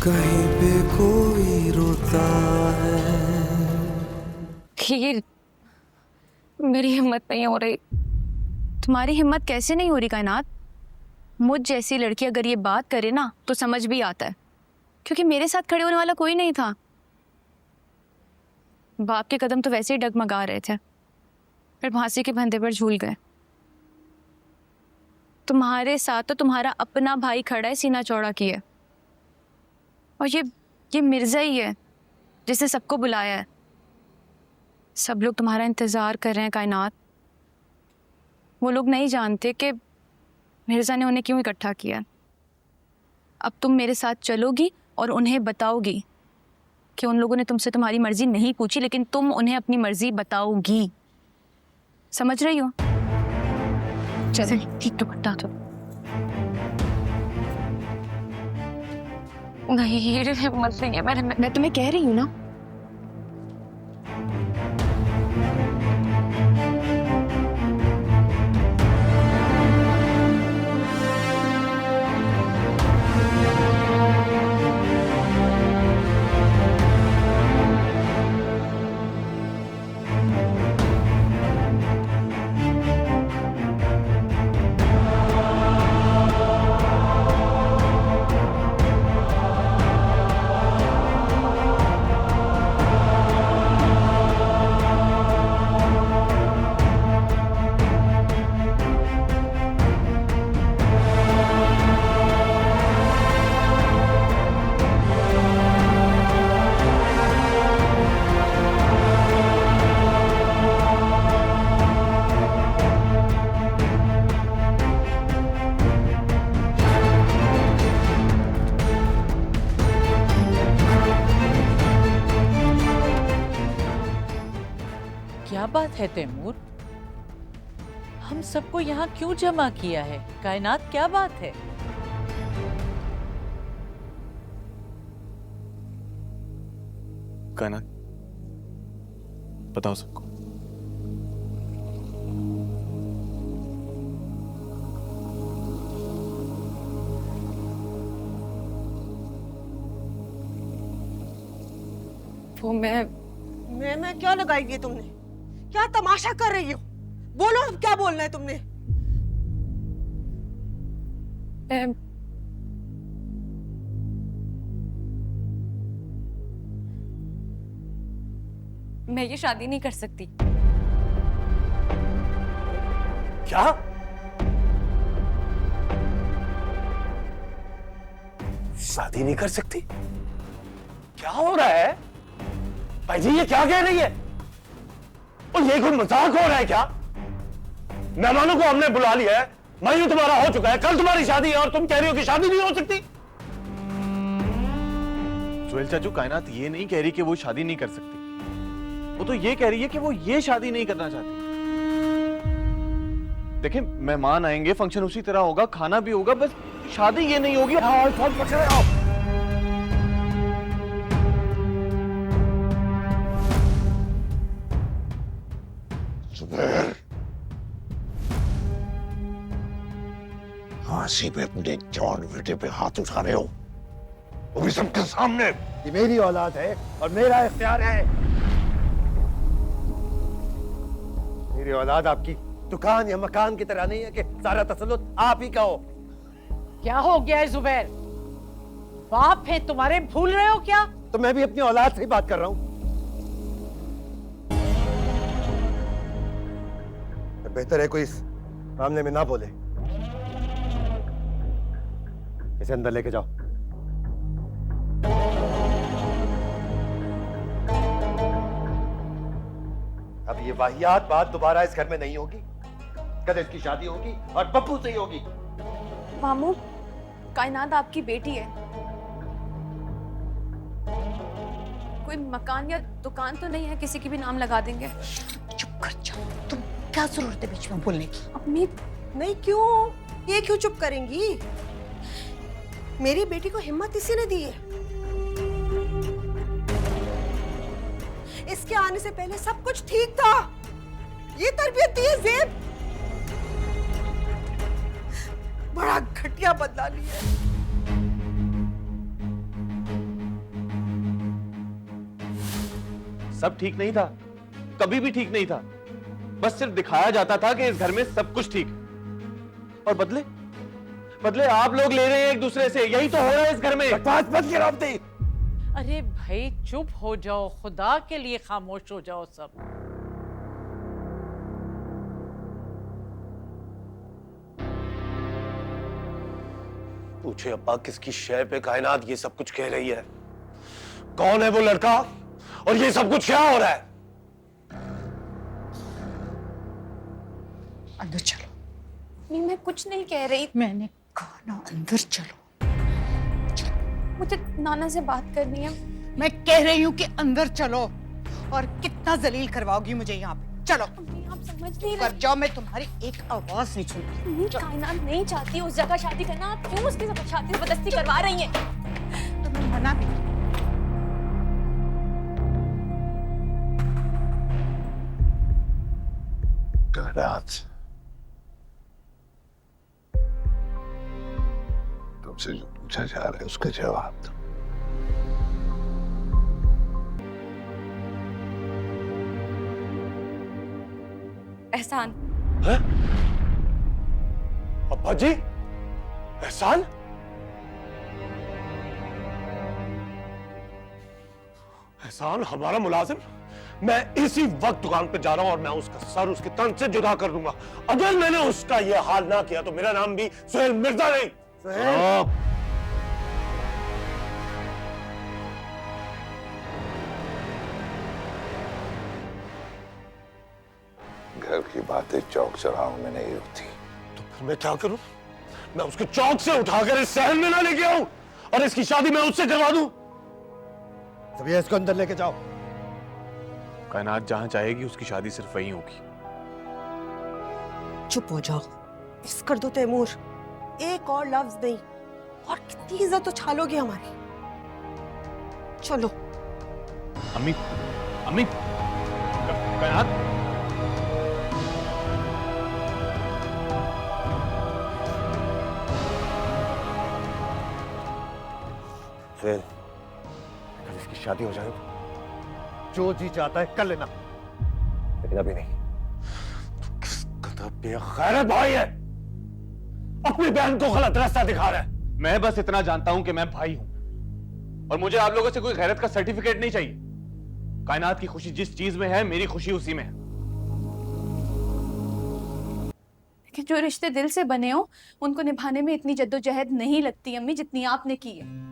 कहीं पे कोई रोता है। खीर, मेरी हिम्मत नहीं हो रही। तुम्हारी हिम्मत कैसे नहीं हो रही कायनात? मुझ जैसी लड़की अगर ये बात करे ना तो समझ भी आता है, क्योंकि मेरे साथ खड़े होने वाला कोई नहीं था। बाप के कदम तो वैसे ही डगमगा रहे थे, फिर फांसी के फंदे पर झूल गए। तुम्हारे साथ तो तुम्हारा अपना भाई खड़ा है, सीना चौड़ा किए, और ये मिर्जा ही है जिसने सबको बुलाया है। सब लोग तुम्हारा इंतजार कर रहे हैं कायनात। वो लोग नहीं जानते कि मिर्जा ने उन्हें क्यों इकट्ठा किया। अब तुम मेरे साथ चलोगी और उन्हें बताओगी कि उन लोगों ने तुमसे तुम्हारी मर्जी नहीं पूछी, लेकिन तुम उन्हें अपनी मर्जी बताओगी। समझ रही हो? चलो ठीक, तो बता दो। नहीं, ये हिम्मत नहीं है। मैं तुम्हें कह रही हूँ ना। क्या बात है तैमूर? हम सबको यहाँ क्यों जमा किया है? कायनात, क्या बात है? कायनात, बताओ सबको। वो मैं क्या लगाई है तुमने? क्या तमाशा कर रही हो? बोलो, अब क्या बोलना है तुमने? मैं ये शादी नहीं कर सकती। क्या? शादी नहीं कर सकती? क्या हो रहा है भाई जी? ये क्या कह रही है? और ये कोई मजाक हो रहा है क्या? मेहमानों को हमने बुला लिया है, मायूं तुम्हारा हो चुका है, कल तुम्हारी शादी है और तुम कह रही हो कि शादी नहीं हो सकती? सुहेल चाचू, कायनात ये नहीं कह रही कि वो शादी नहीं कर सकती। वो तो ये कह रही है कि वो ये शादी नहीं करना चाहती। देखिए, मेहमान आएंगे, फंक्शन उसी तरह होगा, खाना भी होगा, बस शादी ये नहीं होगी। हाँ, फोन पकड़ रहे हो। जुबैर, फांसी पे अपने जवान बेटे पे हाथ उठा रहे हो, वो भी सबके सामने। ये मेरी औलाद है और मेरा इख्तियार है। मेरी औलाद आपकी दुकान या मकान की तरह नहीं है कि सारा तसल्लुत आप ही का हो। क्या हो गया है जुबैर? बाप है तुम्हारे, भूल रहे हो क्या? तो मैं भी अपनी औलाद से ही बात कर रहा हूं। बेहतर है कोई इस मामले में ना बोले। इसे अंदर लेके जाओ। अब ये वाहियात बात दोबारा इस घर में नहीं होगी। कल इसकी शादी होगी और पप्पू से ही होगी। मामू, कायनात आपकी बेटी है। कोई मकान या दुकान तो नहीं है किसी की भी नाम लगा देंगे। चुप कर जाओ तुम। क्या जरूरत है बीच में बोलने की? अम्मी, नहीं, क्यों? ये क्यों चुप करेंगी? मेरी बेटी को हिम्मत इसी ने दी है। इसके आने से पहले सब कुछ ठीक था। ये तरबियत दी है ज़ेब। बड़ा घटिया बदला लिया है। सब ठीक नहीं था, कभी भी ठीक नहीं था। बस सिर्फ दिखाया जाता था कि इस घर में सब कुछ ठीक है। और बदले बदले आप लोग ले रहे हैं एक दूसरे से। यही तो हो रहा है इस घर में। बकवास मत गिरावती। अरे भाई चुप हो जाओ, खुदा के लिए खामोश हो जाओ सब। पूछे अब्बा, किसकी शय पे कायनात ये सब कुछ कह रही है? कौन है वो लड़का और ये सब कुछ क्या हो रहा है? अंदर चलो। नहीं, मैं कुछ नहीं कह रही। मैंने कहा ना अंदर चलो। मुझे नाना से बात करनी है। मैं कह रही हूँ कि अंदर चलो। और कितना जलील करवाओगी मुझे यहाँ पे? चलो। मम्मी, आप समझ नहीं पर रहे। जाओ, मैं तुम्हारी एक आवाज नहीं सुनती। मम्मी, कायनात नहीं चाहती उस जगह शादी करना। आप क्यों उसके साथ शादी जबरदस्ती करवा रही हैं? तुम्हें मना भी किया। कायनात, तुमसे जो पूछा जा रहा है उसका जवाब दो। एहसान, है? अब्बा जी, एहसान? एहसान हमारा मुलाजिम? मैं इसी वक्त दुकान पे जा रहा हूं और मैं उसका सर उसके तन से जुदा कर दूंगा। अगर मैंने उसका यह हाल ना किया तो मेरा नाम भी सुहेल मिर्जा नहीं। घर की बातें चौक चौराहों में नहीं होती। तो फिर मैं क्या करूं? मैं उसको चौक से उठाकर इस शहर में ना लेके आऊं और इसकी शादी मैं उससे करवा दूं? तभी इसको अंदर लेके जाओ। कायनात जहां चाहेगी उसकी शादी सिर्फ वहीं होगी। चुप हो जाओ। बस कर दो तैमूर, एक और लफ्ज नहीं। और कितनी इज्जत उछालोगे हमारी। चलो। अम्मी, अम्मी, कायनात। फिर कल इसकी शादी हो जाए तो जो जी चाहता है कर लेना, लेकिन अभी नहीं। तो किस कदर बेगैरत भाई है, अपनी बहन को गलत रास्ता दिखा रहा है। मैं बस इतना जानता हूं कि मैं भाई हूं और मुझे आप लोगों से कोई गैरत का सर्टिफिकेट नहीं चाहिए। कायनात की खुशी जिस चीज में है, मेरी खुशी उसी में है। कि जो रिश्ते दिल से बने हो उनको निभाने में इतनी जद्दोजहद नहीं लगती अम्मी, जितनी आपने की है।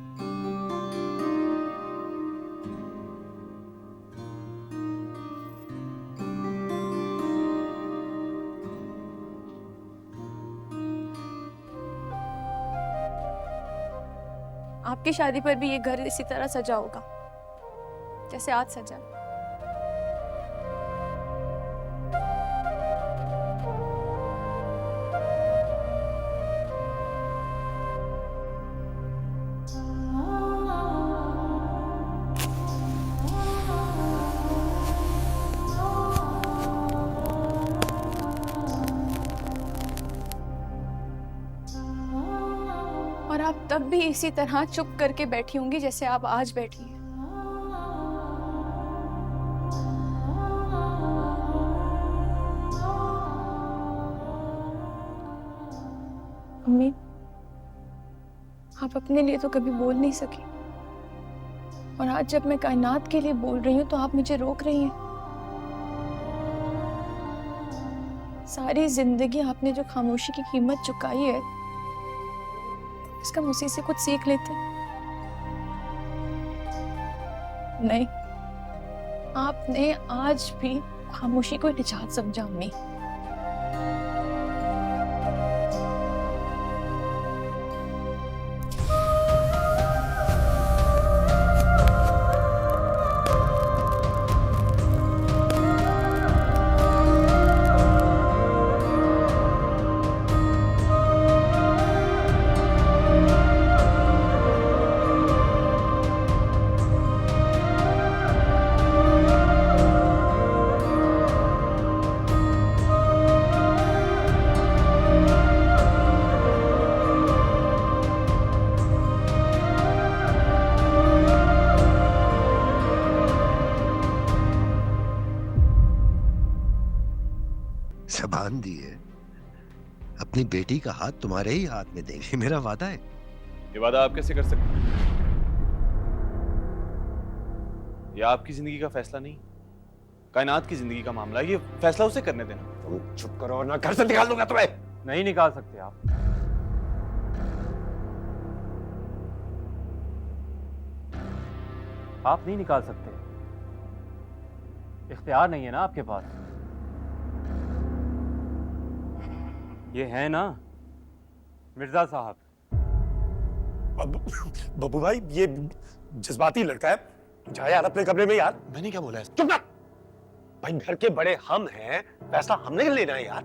आपकी शादी पर भी ये घर इसी तरह सजा होगा जैसे आज सजा। और आप तब भी इसी तरह चुप करके बैठी होंगी जैसे आप आज बैठी हैं। अम्मी, आप अपने लिए तो कभी बोल नहीं सकी और आज जब मैं कायनात के लिए बोल रही हूँ तो आप मुझे रोक रही हैं। सारी जिंदगी आपने जो खामोशी की कीमत चुकाई है इसका मुझसे से कुछ सीख लेते। नहीं, आपने आज भी खामोशी को निजात समझा अम्मी। अपनी बेटी का हाथ तुम्हारे ही हाथ में देंगे, मेरा वादा है। ये वादा आप कैसे कर सकते हैं? ये आपकी जिंदगी का फैसला नहीं, कायनात की जिंदगी का मामला है। ये फैसला उसे करने देना। तुम चुप करो और ना घर से निकाल दूंगा तुम्हें। नहीं निकाल सकते आप। आप नहीं निकाल सकते, इख्तियार नहीं है ना आपके पास। ये है ना मिर्जा साहब। बब्बू भाई, ये जज्बाती लड़का है, जा यार अपने कमरे में यार। मैंने क्या बोला है? चुप कर भाई, घर के बड़े हम हैं, फैसला हमने लेना है यार।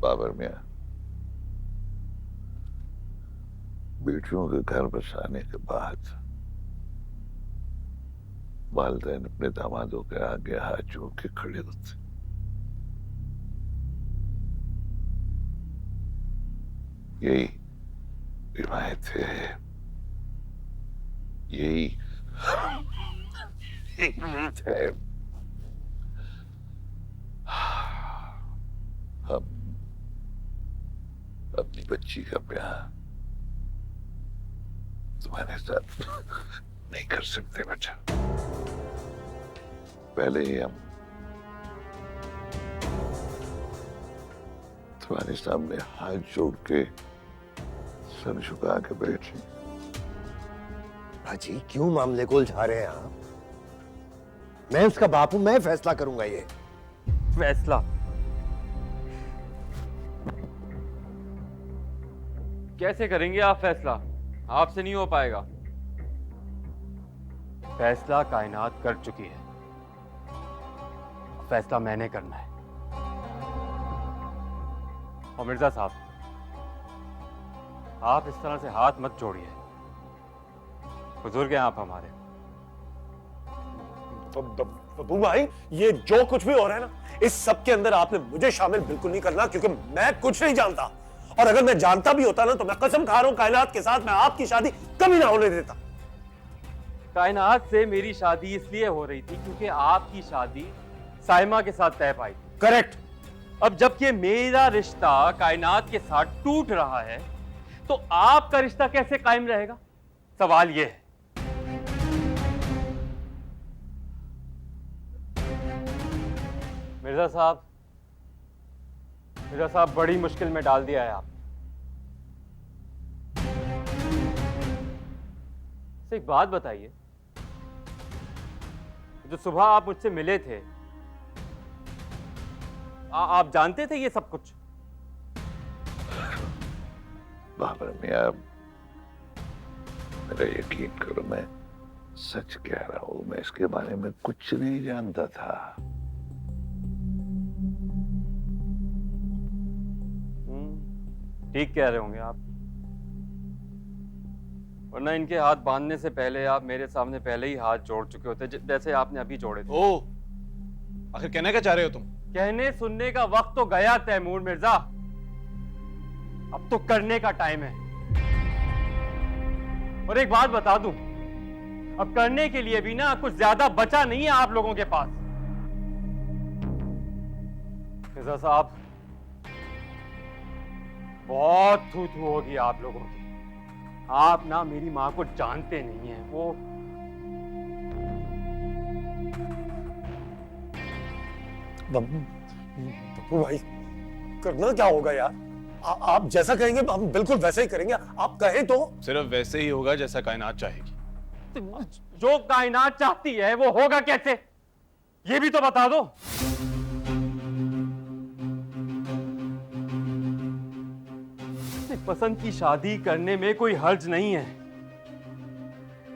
बाबर मियां, बेटियों के घर बसाने के बाद वालिदैन अपने दामादों के आगे हाथ जोड़ के खड़े होते। यही रिवायत है, यही हिकमत है। हम अपनी बच्ची का ब्याह तुम्हारे साथ नहीं कर सकते बेटा। पहले ही हम तुम्हारे सामने हाथ जोड़ के सर झुका के बैठे। हाजी, क्यों मामले को उलझा रहे हैं आप? मैं उसका बाप हूं, मैं फैसला करूंगा। ये फैसला कैसे करेंगे आप? फैसला आपसे नहीं हो पाएगा। फैसला कायनात कर चुकी है, फैसला मैंने करना है। और मिर्जा साहब, आप इस तरह से हाथ मत जोड़िए, बुजुर्ग हैं आप हमारे। बब्बू भाई, ये जो कुछ भी हो रहा है ना, इस सब के अंदर आपने मुझे शामिल बिल्कुल नहीं करना, क्योंकि मैं कुछ नहीं जानता। और अगर मैं जानता भी होता ना, तो मैं कसम खा रहा हूं कायनात के साथ मैं आपकी शादी कभी ना होने देता। कायनात से मेरी शादी इसलिए हो रही थी क्योंकि आपकी शादी साइमा के साथ तय पाई थी। करेक्ट। अब जब ये मेरा रिश्ता कायनात के साथ टूट रहा है, तो आपका रिश्ता कैसे कायम रहेगा? सवाल ये है। मिर्जा साहब बड़ी मुश्किल में डाल दिया है आप। एक बात बताइए, जो सुबह आप मुझसे मिले थे, आप जानते थे ये सब कुछ? बाबर मियां, मेरा यकीन करो, मैं सच कह रहा हूं। मैं इसके बारे में कुछ नहीं जानता था। ठीक कह रहे होंगे आप, वरना इनके हाथ बांधने से पहले आप मेरे सामने पहले ही हाथ जोड़ चुके होते, जैसे आपने अभी जोड़े थे। ओ, आखिर कहना क्या चाह रहे हो तुम? कहने सुनने का वक्त तो गया तैमूर मिर्जा, अब तो करने का टाइम है। और एक बात बता दूं, अब करने के लिए भी ना कुछ ज्यादा बचा नहीं है आप लोगों के पास। मिर्जा साहब, बहुत थू-थू होगी आप लोगों की। आप ना मेरी मां को जानते नहीं हैं। वो बब्बू भाई, करना क्या होगा यार? आप जैसा कहेंगे हम बिल्कुल वैसे ही करेंगे। आप कहें तो सिर्फ वैसे ही होगा जैसा कायनात चाहेगी। जो कायनात चाहती है वो होगा कैसे, ये भी तो बता दो। पसंद की शादी करने में कोई हर्ज नहीं है,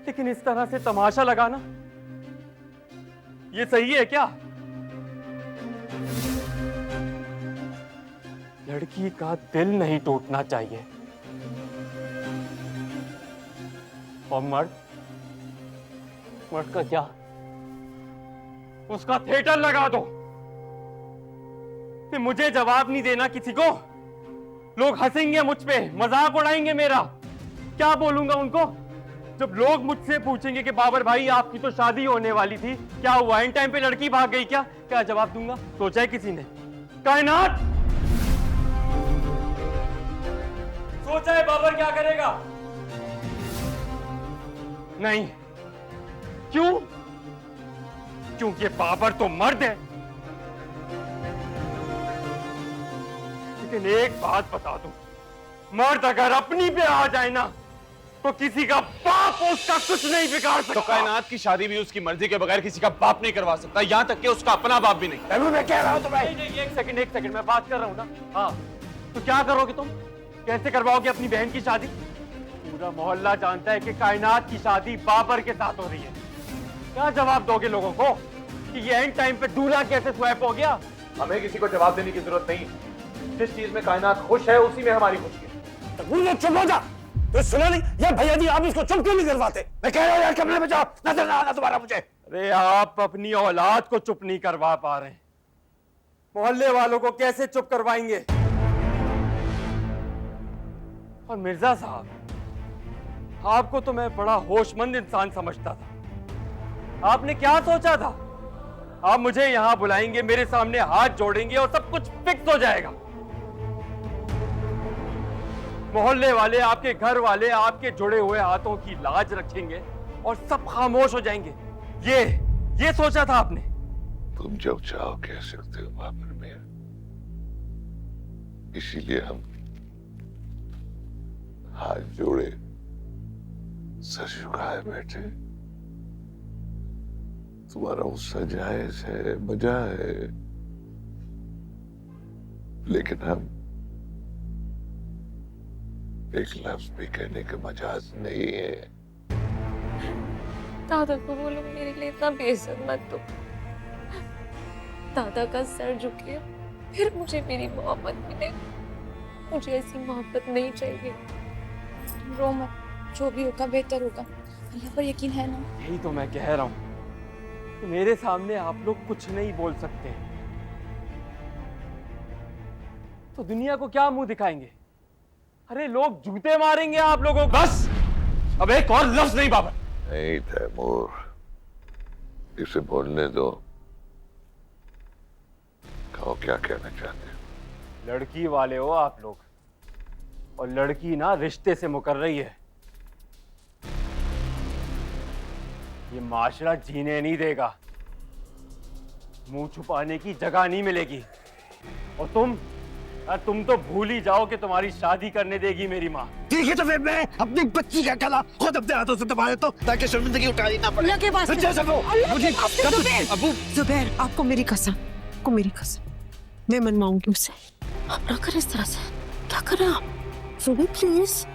लेकिन इस तरह से तमाशा लगाना ये सही है क्या? लड़की का दिल नहीं टूटना चाहिए, और मर्द का क्या, उसका थिएटर लगा दो। कि मुझे जवाब नहीं देना किसी को, लोग हंसेंगे मुझ पे, मजाक उड़ाएंगे मेरा, क्या बोलूंगा उनको? जब लोग मुझसे पूछेंगे कि बाबर भाई आपकी तो शादी होने वाली थी, क्या हुआ, इन टाइम पे लड़की भाग गई क्या, क्या जवाब दूंगा? सोचा है किसी ने? कायनात, सोचा है बाबर क्या करेगा? नहीं। क्यों? क्योंकि बाबर तो मर्द है। लेकिन एक बात बता दूं, मर्द अगर अपनी पे आ जाए ना तो किसी का बाप उसका कुछ नहीं बिगाड़ सकता। तो कायनात की शादी भी उसकी मर्जी के बगैर किसी का बाप नहीं करवा सकता, यहाँ तक कि उसका अपना बाप भी नहीं। मैं कह रहा हूं तुम्हें। नहीं, एक सेकंड मैं बात कर रहा हूँ ना। हाँ, तो क्या करोगे तुम? कैसे करवाओगे अपनी बहन की शादी? पूरा मोहल्ला जानता है कि कायनात की शादी बाबर के साथ हो रही है। क्या जवाब दोगे लोगों को कि ये एंड टाइम पे दूल्हा कैसे स्वैप हो गया? हमें किसी को जवाब देने की जरूरत नहीं। जिस चीज में कायनात खुश है उसी में हमारी खुशी है। चुप हो जा। तो सुना नहीं यार भैया जी, आप इसको चुप क्यों नहीं करवाते? मैं कह रहा हूं यार कमरे में जाओ, नजर ना आना दोबारा मुझे। अरे आप अपनी औलाद को चुप नहीं करवा पा रहे, मोहल्ले वालों को कैसे चुप करवाएंगे? और मिर्जा साहब, आपको तो मैं बड़ा होशमंद इंसान समझता था। आपने क्या सोचा था? आप मुझे यहां बुलाएंगे, मेरे सामने हाथ जोड़ेंगे और सब कुछ फिक्स हो जाएगा। मोहल्ले वाले, आपके घर वाले आपके जुड़े हुए हाथों की लाज रखेंगे और सब खामोश हो जाएंगे। ये सोचा था आपने? तुम जब चाहो कह सकते हो बाबर मियां, इसीलिए हम हाथ जोड़े सर झुकाए बैठे। तुम्हारा गुस्सा जायज है, मजा है, लेकिन हम एक लफ्ज भी कहने का मजाज नहीं है। दादा को बोलो मेरे लिए इतना बेइज्जत मत दो। दादा का सर झुके फिर मुझे मेरी मोहब्बत मिले। मुझे ऐसी मोहब्बत नहीं चाहिए। रो मत, जो भी होगा बेहतर होगा। अल्लाह पर यकीन है ना? यही तो मैं कह रहा हूं कि मेरे सामने आप लोग कुछ नहीं बोल सकते, तो दुनिया को क्या मुंह दिखाएंगे? अरे लोग जूते मारेंगे आप लोगों को। बस, अब एक और लफ्ज नहीं बाबर। नहीं तैमूर, इसे बोलने दो। कहो क्या कहना चाहते हो? लड़की वाले हो आप लोग, और लड़की ना रिश्ते से मुकर रही है। ये माशरा जीने नहीं देगा, मुंह छुपाने की जगह नहीं मिलेगी। और तुम तो भूल ही जाओ कि तुम्हारी शादी करने देगी मेरी माँ। ठीक है, तो फिर मैं अपनी बच्ची का गला खुद अपने हाथों से दबा देता हूं ताकि शर्मिंदगी उठानी ना पड़े। के पास जुबैर, आपको मेरी कसम, मैं मनवाऊंगी उसे। आप ना करें इस तरह से। क्या कर रहे हैं आप? जुबैर प्लीज,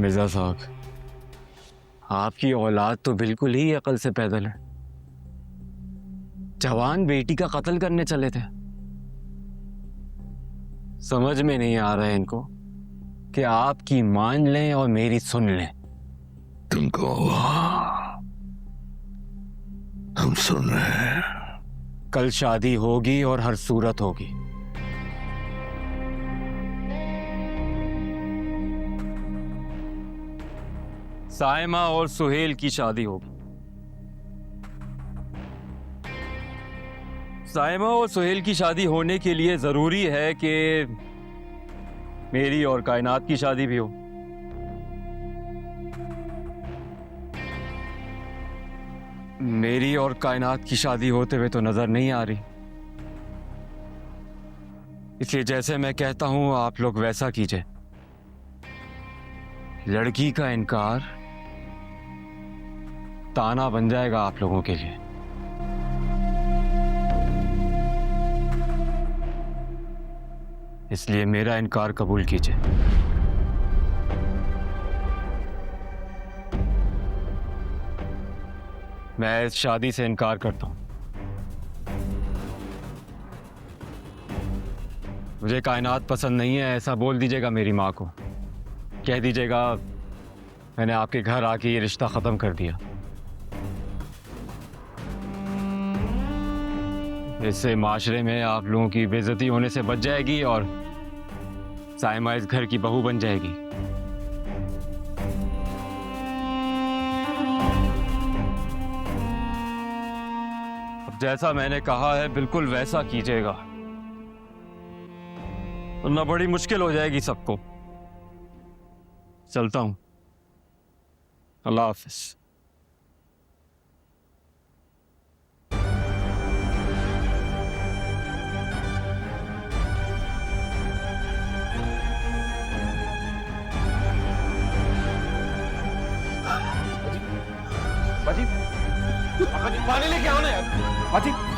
मिर्जा साहब, आपकी औलाद तो बिल्कुल ही अकल से पैदल है। जवान बेटी का कत्ल करने चले थे। समझ में नहीं आ रहा है इनको कि आपकी मान लें और मेरी सुन लें। तुमको हम सुन रहे हैं। कल शादी होगी और हर सूरत होगी। साइमा और सुहेल की शादी होगी। साइमा और सुहेल की शादी होने के लिए जरूरी है कि मेरी और कायनात की शादी भी हो। मेरी और कायनात की शादी होते हुए तो नजर नहीं आ रही, इसलिए जैसे मैं कहता हूं आप लोग वैसा कीजिए। लड़की का इनकार ताना बन जाएगा आप लोगों के लिए। इसलिए मेरा इनकार कबूल कीजिए। मैं इस शादी से इनकार करता हूं। मुझे कायनात पसंद नहीं है, ऐसा बोल दीजिएगा मेरी माँ को। कह दीजिएगा मैंने आपके घर आके ये रिश्ता खत्म कर दिया। इससे माशरे में आप लोगों की बेइज्जती होने से बच जाएगी और साइमा इस घर की बहू बन जाएगी। अब जैसा मैंने कहा है बिल्कुल वैसा कीजिएगा, वरना बड़ी मुश्किल हो जाएगी सबको। चलता हूं, अल्लाह हाफिज। बाजी, पानी लेके आओ ना यार। बाजी।